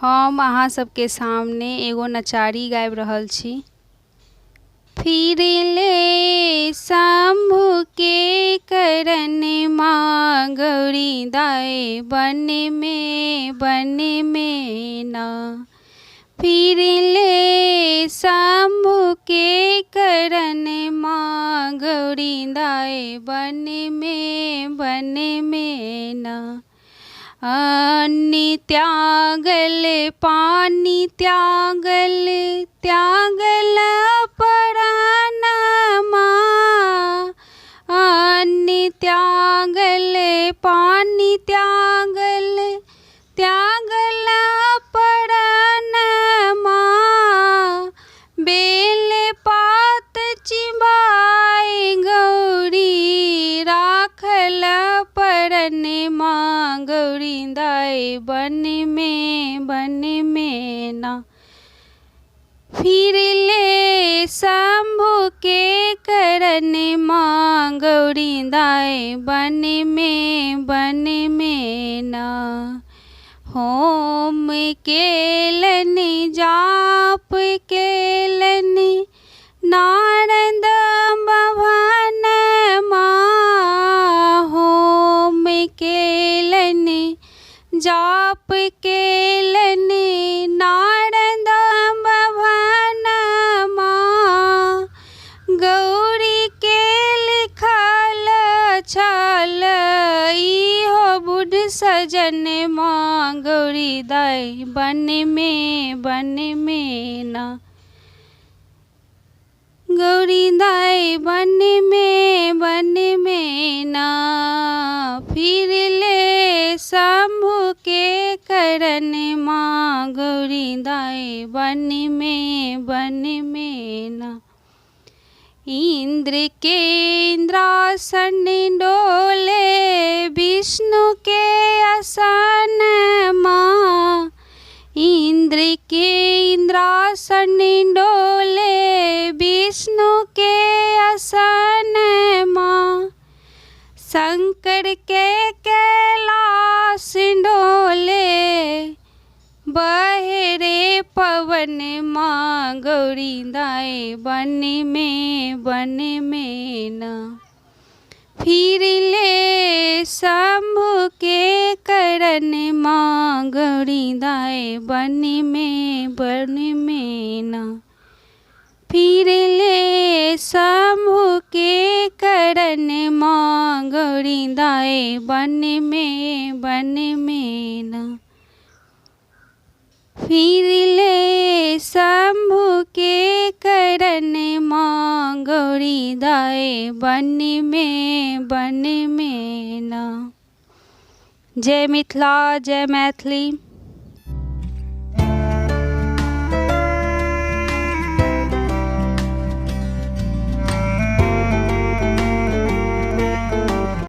हम अहाँ सबके सामने एगो नचारी गाबि रहल छी। फिर ले शंभु के करन माँ गौरी दाए बन में ना। फिर ले शंभु के करन माँ गौरी दाए बन में ना। अन्न त्यागल पानी त्यागल त्यागल परान माँ। अन्न त्यागल पानी त्यागल त्यागल परान माँ। बेल पात चिबाई गौरी राखल परन माँ गौरी दाए बन में ना। फिर ले शंभु के करन माँ गौरी दाए बन में ना। होम केलन जाप केलन नारद भवन माँ। होम केलन जाप केलन नारद भवन माँ। गौरी के लिखल छल इहो बुढ़ सजन माँ गौरी दाए बन में ना। गौरी दाए बन में ना। फिर ले शंभु के करन माँ गौरी दाए बन में ना। इंद्र के इंद्रासन डोले विष्णु के आसन माँ। इंद्र के इंद्रासन डोले विष्णु के आसन माँ। शंकर के कैलाश डोले बहरे पवन माँ गौरी दाए बन में ना। फिर ले शंभु के करन माँ गौरी दाए बन में ना। फिर ले शंभु के करन माँ गौरी दाए बन में ना। फिर ले शंभु के करन माँ गौरी दाए बन में ना। जय मिथिला जय मैथिली।